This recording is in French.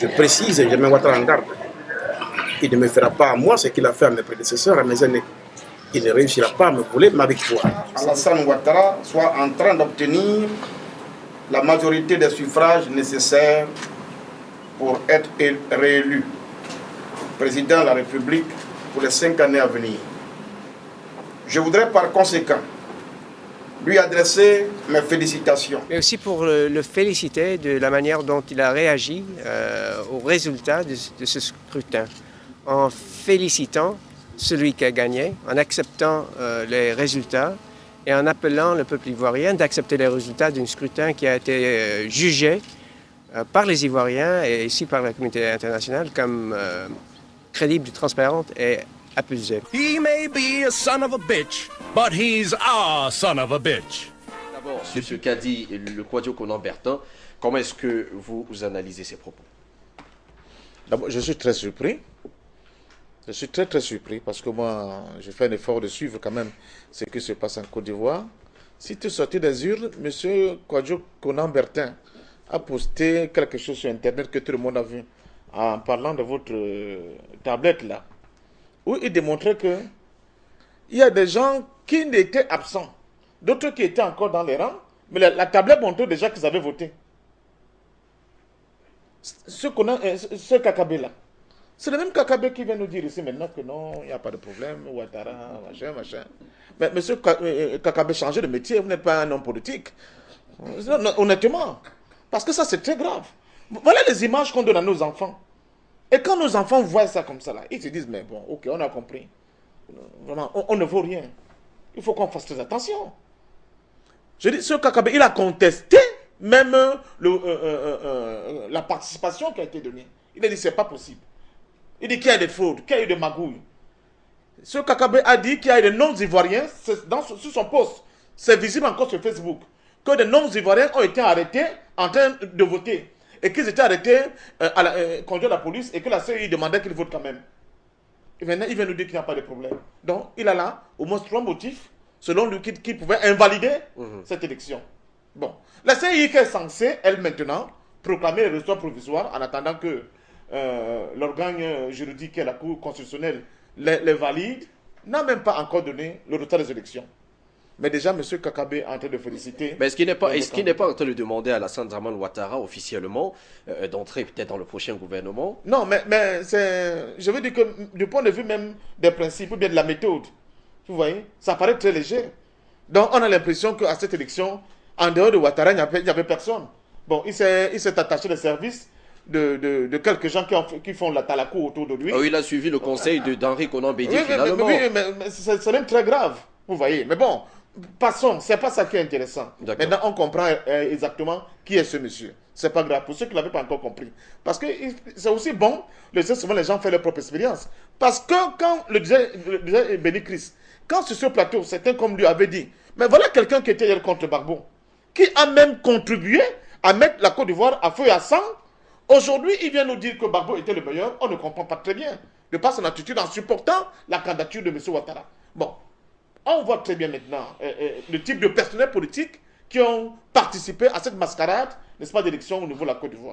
Je précise, je mets Ouattara en garde. Il ne me fera pas à moi ce qu'il a fait à mes prédécesseurs, à mes aînés. Il ne réussira pas à me voler ma victoire. Alassane Ouattara soit en train d'obtenir la majorité des suffrages nécessaires pour être réélu président de la République pour les 5 années à venir. Je voudrais par conséquent lui adresser mes félicitations. Mais aussi pour le féliciter de la manière dont il a réagi aux résultats de ce scrutin, en félicitant celui qui a gagné, en acceptant les résultats et en appelant le peuple ivoirien d'accepter les résultats d'un scrutin qui a été jugé par les Ivoiriens et ici par la communauté internationale comme crédible, transparente et apaisée. He may be a son of a bitch, but he's our son of a bitch. D'abord, sur ce qu'a dit le Kwadwo Konan Bertin, comment est-ce que vous analysez ces propos? D'abord, je suis très surpris. Je suis très surpris parce que moi, je fais un effort de suivre quand même ce qui se passe en Côte d'Ivoire. Si tu sortais des urnes, M. Kwadwo Konan Bertin a posté quelque chose sur Internet que tout le monde a vu en parlant de votre tablette là, où il démontrait que il y a des gens qui étaient absents, d'autres qui étaient encore dans les rangs, mais la tablette montrait déjà qu'ils avaient voté. Ce Kakabé là, c'est le même Kakabé qui vient nous dire ici maintenant que non, il n'y a pas de problème, Ouattara, machin. Mais monsieur Kakabé, changez de métier, vous n'êtes pas un homme politique. Non, honnêtement, parce que ça c'est très grave. Voilà les images qu'on donne à nos enfants. Et quand nos enfants voient ça comme ça là, ils se disent mais bon, ok, on a compris. Vraiment, on ne vaut rien. Il faut qu'on fasse très attention. Je dis, ce Kakabé, il a contesté même la participation qui a été donnée. Il a dit c'est pas possible. Il dit qu'il y a des fraudes, qu'il y a eu des magouilles. Ce Kakabé a dit qu'il y a des non-ivoiriens sur son post. C'est visible encore sur Facebook. Que des non-ivoiriens ont été arrêtés en train de voter. Et qu'ils étaient arrêtés conduits à la police et que la CEI demandait qu'ils votent quand même. Et maintenant, il vient nous dire qu'il n'y a pas de problème. Donc, il a là au moins 3 motifs, selon lui, qui pouvaient invalider cette élection. Bon, la CEI qui est censée, elle maintenant, proclamer les résultats provisoires en attendant que l'organe juridique qui est la Cour constitutionnelle les valide, n'a même pas encore donné le résultat des élections. Mais déjà, M. Kakabé est en train de féliciter. Mais est-ce qu'il n'est pas en train de demander à Alassane Dramane Ouattara officiellement d'entrer peut-être dans le prochain gouvernement? Non, mais je veux dire que du point de vue même des principes ou bien de la méthode, vous voyez, ça paraît très léger. Donc on a l'impression qu'à cette élection, en dehors de Ouattara, il n'y avait personne. Bon, il s'est attaché les services de quelques gens qui font la talakou autour de lui. Oh, il a suivi le conseil d'Henri Konan Bédié finalement. Oui, mais c'est même très grave, vous voyez. Mais bon, passons, c'est pas ça qui est intéressant. Maintenant, on comprend exactement qui est ce monsieur. C'est pas grave, pour ceux qui ne l'avaient pas encore compris. Parce que c'est aussi bon, souvent les gens font leur propre expérience. Parce que quand le disait Béni Christ, quand sur ce plateau, certains comme lui avaient dit, mais voilà quelqu'un qui était hier contre Gbagbo, qui a même contribué à mettre la Côte d'Ivoire à feu et à sang. Aujourd'hui, il vient nous dire que Gbagbo était le meilleur. On ne comprend pas très bien, de par son attitude en supportant la candidature de M. Ouattara. Bon, on voit très bien maintenant le type de personnels politiques qui ont participé à cette mascarade, n'est-ce pas, d'élection au niveau de la Côte d'Ivoire.